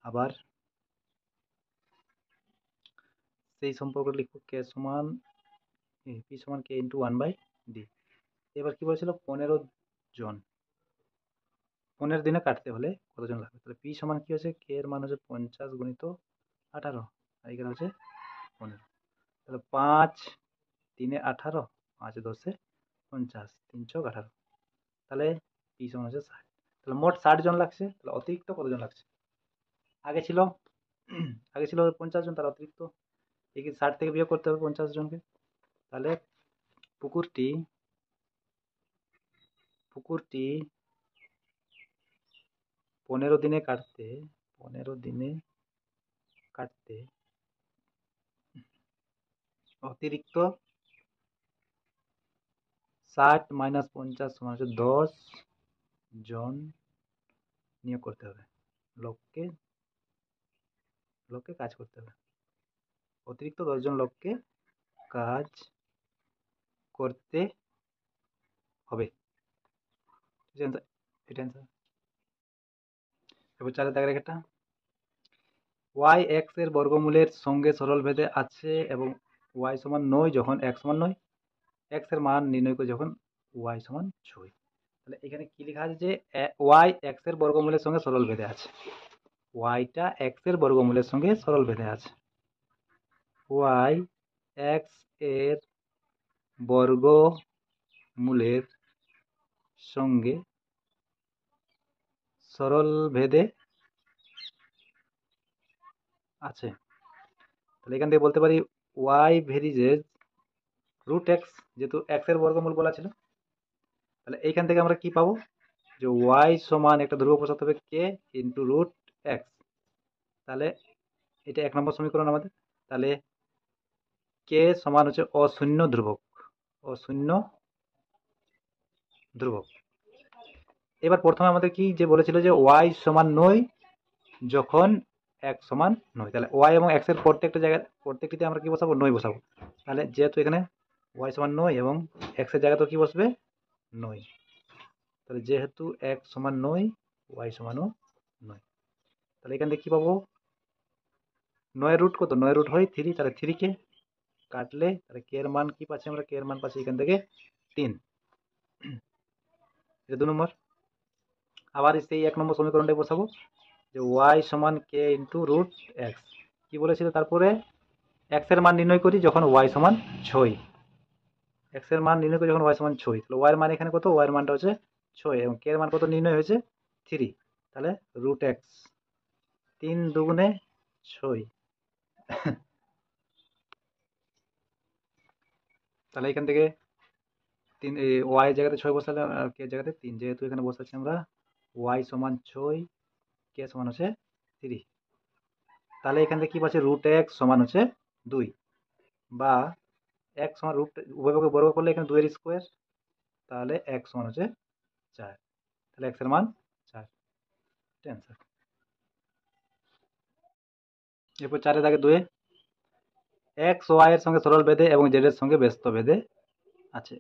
আবার সেই সম্পর্ক লিখবো, কে সমান পি সমান কে ইন্টু 1/d। এবার কি বলেছিল 15 জন, 15 দিনে কাটতে হলে কতজন লাগবে, তাহলে পি সমান কি হচ্ছে, কে এর মান হচ্ছে 50 গুণিত 18, আর এখানে হচ্ছে 15। তাহলে 5 3 18, 5 10 50, 3 ছক 18, তাহলে পি সমান হচ্ছে 60। তাহলে মোট 60 জন লাগছে। তাহলে অতিরিক্ত কতজন লাগছে, আগে ছিল 50 জন, তার অতিরিক্ত এই 60 থেকে বিয়োগ করতে হবে 50 জনকে। তাহলে পুকুরটি 15 দিনে কাটতে অতিরিক্ত 60 মাইনাস 50 সমান হচ্ছে 10 জন নিয়োগ করতে হবে, লোককে কাজ করতে হবে। অতিরিক্ত 10 জন লোককে কাজ করতে হবে। এটা অ্যান্সার। এবার 4 দাগের একটা, ওয়াই এক্স এর বর্গমূলের সঙ্গে সরলভেদে আছে এবং ওয়াই সমান 9 যখন এক্স সমান 9, এক্স এর মান নির্ণয় করে যখন ওয়াই সমান 6। তাহলে এখানে কি লেখা আছে, যে ওয়াই এক্স এর বর্গমূলের সঙ্গে সরলভেদে আছে, ওয়াইটা এক্স এর বর্গমূলের সঙ্গে সরলভেদে আছে। ওয়াই এক্স এর বর্গমূলের সঙ্গে সরলভেদে আছে। তাহলে এখান থেকে বলতে পারি ওয়াই ভেরিজেস রুট এক্স, যেহেতু এক্স এর বর্গমূল বলা ছিল। তাহলে এইখান থেকে আমরা কি পাবো, যে ওয়াই সমান একটা ধ্রুবক বসাতে হবে কে ইন্টু রুট এক্স। তাহলে এটা 1 নম্বর সমীকরণ আমাদের। তাহলে কে সমান হচ্ছে অশূন্য ধ্রুবক। এবার প্রথমে আমাদের কি যে বলেছিল, যে ওয়াই সমান 9 যখন এক্স সমান 9, তাহলে ওয়াই এবং এক্স এর প্রত্যেকটিতে আমরা কি বসাবো 9 বসাবো। তাহলে যেহেতু এখানে ওয়াই সমান 9 এবং এক্স এর জায়গাতেও কি বসবে 9, তাহলে যেহেতু এক্স সমান 9 ওয়াই সমানও 9, তাহলে এখান থেকে কি পাবো 9 রুট কত, 9 রুট হয় 3, তাহলে 3 কে কাটলে তাহলে কে এর মান কি পাচ্ছি আমরা, কে এর মান পাচ্ছি এখান থেকে 3। এটা 2 নম্বর। আবার সেই 1 নম্বর সমীকরণটাই বসাবো, যে ওয়াই সমান কে ইন্টু রুট এক্স। কি বলেছিল তারপরে, এক্স এর মান নির্ণয় করি যখন ওয়াই সমান 6, এক্স এর মান নির্ণয় করি যখন ওয়াই সমান 6, তাহলে ওয়াই এর মান এখানে কত, ওয়াই এর মানটা হচ্ছে 6 এবং কে এর মান কত নির্ণয় হয়েছে 3, তাহলে রুট এক্স 3 দুগুণে 6। তাহলে এখান থেকে 3 ওয়াই এর জায়গাতে 6 বসালে আর কে এর জায়গাতে 3, যেহেতু এখানে বসাচ্ছি আমরা ওয়াই সমান 6 কে সমান হচ্ছে 3, তাহলে এখান থেকে কি পাচ্ছি রুট এক্স সমান হচ্ছে 2, বা এক্স সমান রুট উভয় পক্ষে বর্গ করলে এখানে 2 এর স্কোয়ার, তাহলে এক্স সমান হচ্ছে 4, তাহলে এক্স এর মান 4। অ্যান্সার। এরপর 4 দাগে 2, এক্স ওয়াই এর সঙ্গে সরল ভেদে এবং জেড এর সঙ্গে ব্যস্ত ভেদে আছে।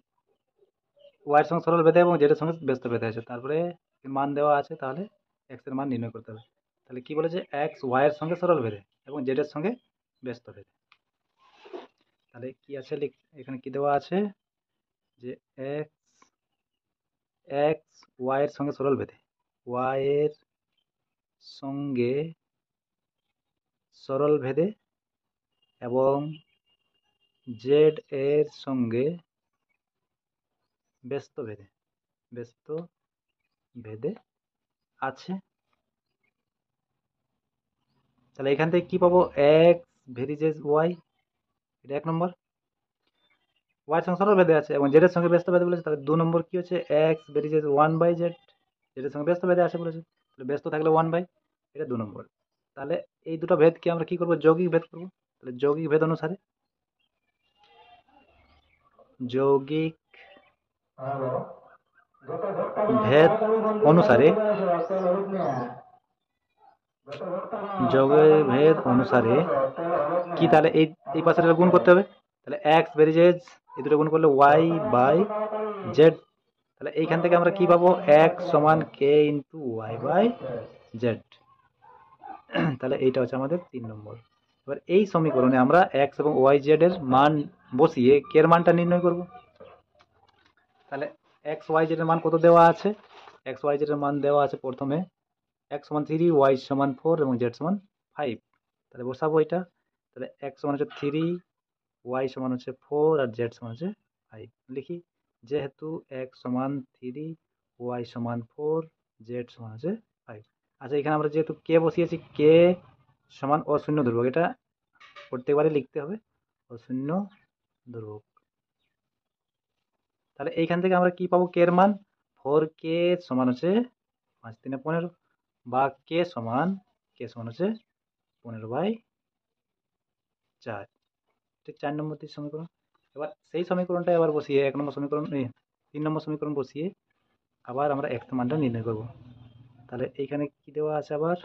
ওয়াই এর সঙ্গে সরল ভেদে এবং জেড এর সঙ্গে ব্যস্ত ভেদে আছে, তারপরে মান দেওয়া আছে, তাহলে এক্স এর মান নির্ণয় করতে হবে। তাহলে কি বলেছে, এক্স ওয়াই এর সঙ্গে সরল ভেদে এবং জেড এর সঙ্গে ব্যস্ত ভেদে। তাহলে কি আছে, এখানে কি দেওয়া আছে, যে এক্স ওয়াই এর সঙ্গে সরল ভেদে, ওয়াই এর সঙ্গে সরল ভেদে এবং জেড এর সঙ্গে ব্যস্ত ভেদে আছে। তাহলে এখান থেকে কি পাবো, এক্স ভেরিজেস ওয়াই, এটা 1 নম্বর। ওয়াই সঙ্গে সরল ভেদে আছে এবং জেড এর সঙ্গে ব্যস্ত ভেদে বলেছে, তাহলে 2 নম্বর কি হচ্ছে, এক্স বেরিয়েছে 1/z, জেড এর সঙ্গে ব্যস্ত ভেদে আছে বলেছে, তাহলে ব্যস্ত থাকলে 1/, এটা 2 নম্বর। তাহলে এই দুটো ভেদকে আমরা কি করব, যৌগিক ভেদ করব। তাহলে যৌগিক ভেদ অনুসারে, যৌগিক ভেদ অনুসারে, যৌগিক ভেদ অনুসারে কি, তাহলে এই পাশের গুণ করতে হবে। তাহলে এক্স বেরিয়েছে, এই দুটো গুণ করলে y/z, তাহলে এইখান থেকে আমরা কি পাবো, x সমান k ইন্টু y/z। তাহলে এইটা হচ্ছে আমাদের 3 নম্বর। এবার এই সমীকরণে আমরা x এবং yz এর মান বসিয়ে k এর মানটা নির্ণয় করব। তাহলে x yz এর মান কত দেওয়া আছে, x yz এর মান দেওয়া আছে প্রথমে x সমান 3, y সমান 4 এবং z সমান 5। তাহলে বসাবো এটা। তাহলে x সমান হচ্ছে 3, y সমান হচ্ছে 4 আর z সমান হচ্ছে 5। লিখি, যেহেতু x সমান 3, y সমান 4, z সমান হচ্ছে 5। আচ্ছা, এখানে আমরা যেহেতু k বসিয়েছি, k সমান অশূন্য ধ্রুবক, এটা প্রত্যেকবারে লিখতে হবে অশূন্য ধ্রুবক। তাহলে এইখান থেকে আমরা কি পাবো, k এর মান 4k সমান হচ্ছে 5 3 15, বা k সমান হচ্ছে 15/4, ঠিক 4 নম্বর সমীকরণ। এবার সেই সমীকরণটা এবার বসিয়ে 1 নম্বর সমীকরণ, 3 নম্বর সমীকরণ বসিয়ে আবার আমরা x এর মানটা নির্ণয় করব। তাহলে এইখানে কি দেওয়া আছে, আবার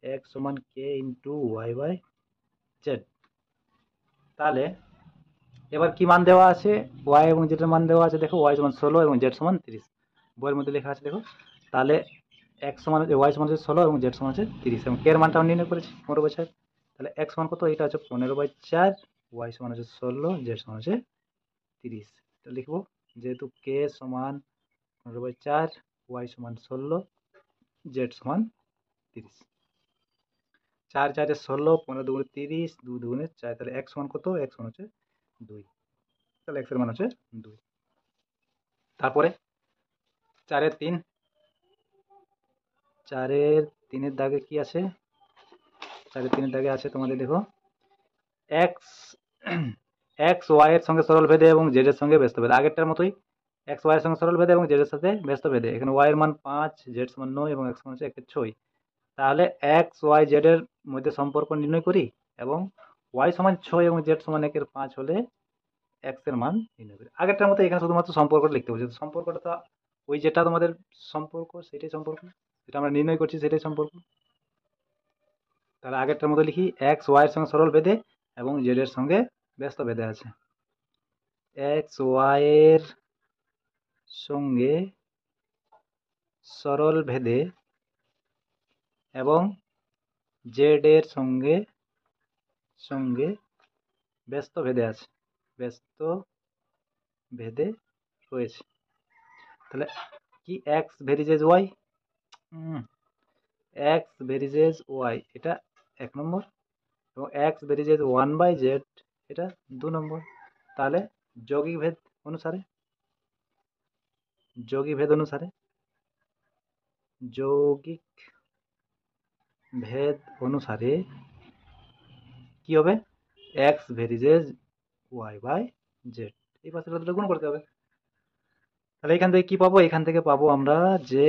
x সমান k ইন্টু y/z। তাহলে এবার কি মান দেওয়া আছে, y এবং z এর মান দেওয়া আছে, দেখো y সমান 16 এবং z সমান 30, বইয়ের মধ্যে লেখা আছে দেখো। তাহলে x সমান, y সমান হচ্ছে 16 এবং z সমান হচ্ছে 30, এবং k এর মানটা নির্ণয় করেছি 15/4। তাহলে x সমান কত, এটা হচ্ছে 15/4, y সমান হচ্ছে 16, z সমান হচ্ছে 30। তো লিখবো, যেহেতু k সমান 15/4, y সমান 16, z সমান 30, 4 4 16, 15 2 30, 2 2 4, তাহলে x সমান কত, x সমান হচ্ছে 2। তাহলে x এর মান হচ্ছে 2। তারপরে 4 এর 3, 4 এর 3 এর দাগে কি আছে, 4 এর 3 এর দাগে আছে তোমাদের দেখো, x x y এর সঙ্গে সরল ভেদে এবং z এর সঙ্গে ব্যস্ত ভেদে, আগেরটার মতোই x y এর সঙ্গে সরল ভেদে এবং z এর সাথে ব্যস্ত ভেদে। এখানে y এর মান 5, z সমান 9 এবং x সমান হচ্ছে 1/6। তাহলে x y z এর মধ্যে সম্পর্ক নির্ণয় করি, এবং y সমান 6 এবং z সমান 1/5 হলে x এর মান নির্ণয় করি। আগেরটার মতো এখানে শুধুমাত্র সম্পর্কটা লিখতে বলছি, সম্পর্কটা তো ওই যেটা তোমাদের সম্পর্ক, সেটাই সম্পর্ক, যেটা আমরা নির্ণয় করছি সেটাই সম্পর্ক। তাহলে আগেরটার মতো লিখি, এক্স ওয়াই এর সঙ্গে সরল ভেদে এবং জেড এর সঙ্গে ব্যস্ত ভেদে আছে। এক্স ওয়াই এর সঙ্গে সরল ভেদে এবং জেড এর সঙ্গে ব্যস্ত ভেদে আছে, ব্যস্ত ভেদে রয়েছে। তাহলে কি, এক্স ভেরিজেস ওয়াই, এক্স ভেরিজেস ওয়াই এটা 1 নম্বর, এবং এক্স ভেরিজেস 1/z এটা 2 নম্বর। তাহলে যৌগিক ভেদ অনুসারে, যৌগিক ভেদ অনুসারে, যৌগিক ভেদ অনুসারে কি হবে, এক্স ভেরিজেস y/z, এই পাশে গুণ করতে হবে। তাহলে এখান থেকে কি পাবো, এখান থেকে পাবো আমরা যে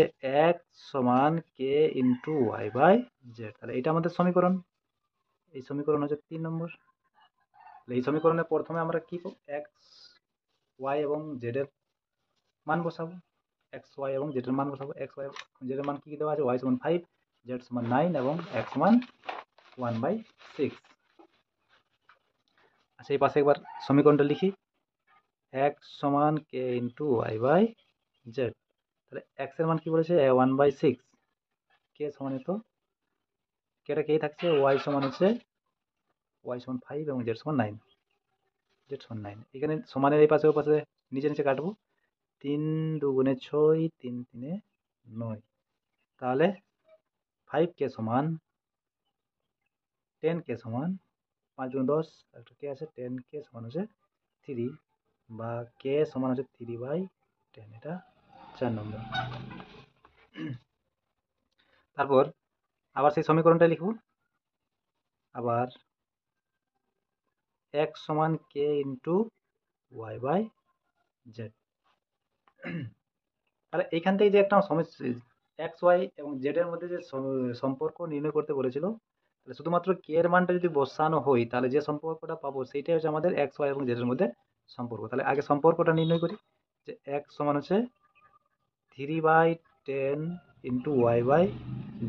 x সমান k ইন্টু y/z। তাহলে এটা আমাদের সমীকরণ, এই সমীকরণ হচ্ছে 3 নম্বর। এই সমীকরণে প্রথমে আমরা কি করব, এক্স ওয়াই এবং জেড এর মান বসাবো, এক্স ওয়াই এবং জেড এর মান বসাবো। এক্স ওয়াই জেড এর মান কি দেওয়া আছে, ওয়াই সমান 5, জেড সমান 9 এবং এক্স সমান 1/6। আচ্ছা, এই পাশে একবার সমীকরণটা লিখি, এক্স সমান কে ইন্টু y/z। তাহলে এক্স এর মান কি বলেছে, 1/6, কে সমান তো কেটা কেই থাকছে, ওয়াই সমান হচ্ছে 5 এবং জেড সমান 9, জেড সমান 9। এখানে সমানের এই পাশে ও পাশে নিচে নিচে কাটবো, 3 2 6, 3 3 9। তাহলে 5k সমান 10k সমান 5 গুণ 10, একটা কে আছে, 10k সমান হচ্ছে 3, বা k সমান হচ্ছে 3/10, এটা 4 নম্বর। তারপর আবার সেই সমীকরণটা লিখব, আবার x সমান k into y by z. তাহলে এইখান থেকে যে একটা সমস্যা, এক্স ওয়াই এবং জেড এর মধ্যে যে সম্পর্ক নির্ণয় করতে বলেছিল, তাহলে শুধুমাত্র কে এর মানটা যদি বসানো হয় তাহলে যে সম্পর্কটা পাবো সেইটাই হচ্ছে আমাদের এক্স ওয়াই এবং জেড এর মধ্যে সম্পর্ক। তাহলে আগে সম্পর্কটা নির্ণয় করি, যে এক্স সমান হচ্ছে 3/10 ইন্টু ওয়াই বাই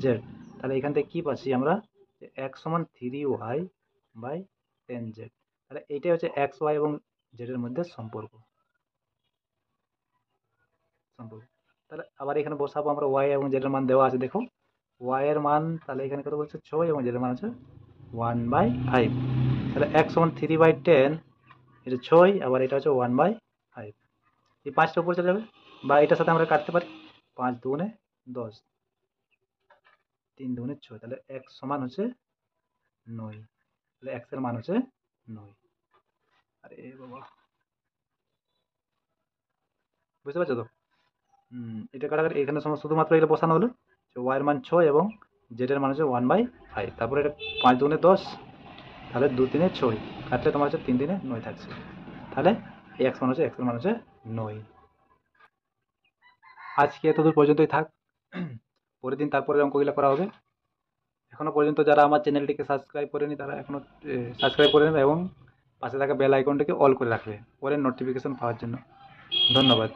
জেড। তাহলে এখান থেকে কি পাচ্ছি আমরা, যে এক্স সমান 3y বাই 10z। তাহলে এইটাই হচ্ছে এক্স ওয়াই এবং জেড এর মধ্যে সম্পর্ক। তাহলে আবার এখানে বসাবো আমরা ওয়াই এবং জেড এর মান দেওয়া আছে, দেখো ওয়াই এর মান তাহলে এখানে কত বলছে 6 এবং জেড এর মান আছে 1/5। তাহলে এক্স সমান 3/10, এটা 6, আবার এটা হচ্ছে 1/5। এই 5টা উপর চলে যাবে, বা এটার সাথে আমরা কাটতে পারি, 5 দুগুণে 10, 3 দুগুণে 6, তাহলে এক্স সমান হচ্ছে 9। তাহলে এক্স এর মান হচ্ছে 9। আরে বাবা, বুঝতে পারছো তো? এটা কাটাকাটি এখানে শুধুমাত্র এটা বসানো হলো, যে ওয়াই এর মান 6 এবং জেড এর মান হচ্ছে 1/5। তারপরে এটা 5 দুগুণে 10, তাহলে 2 3 6, কাটলে তোমার হচ্ছে 3 3 9 থাকছে। তাহলে এই এক্স মান হচ্ছে, এক্স এর মান হচ্ছে 9। আজকে এতদূর পর্যন্তই থাক, পরের দিন তারপরে অঙ্কগুলো করা হবে। এখনো পর্যন্ত যারা আমার চ্যানেলটিকে সাবস্ক্রাইব করেনি তারা এখনো সাবস্ক্রাইব করে নেবে এবং পাশে থাকা বেল আইকনটাকে অল করে রাখবে পরের নোটিফিকেশন পাওয়ার জন্য। ধন্যবাদ।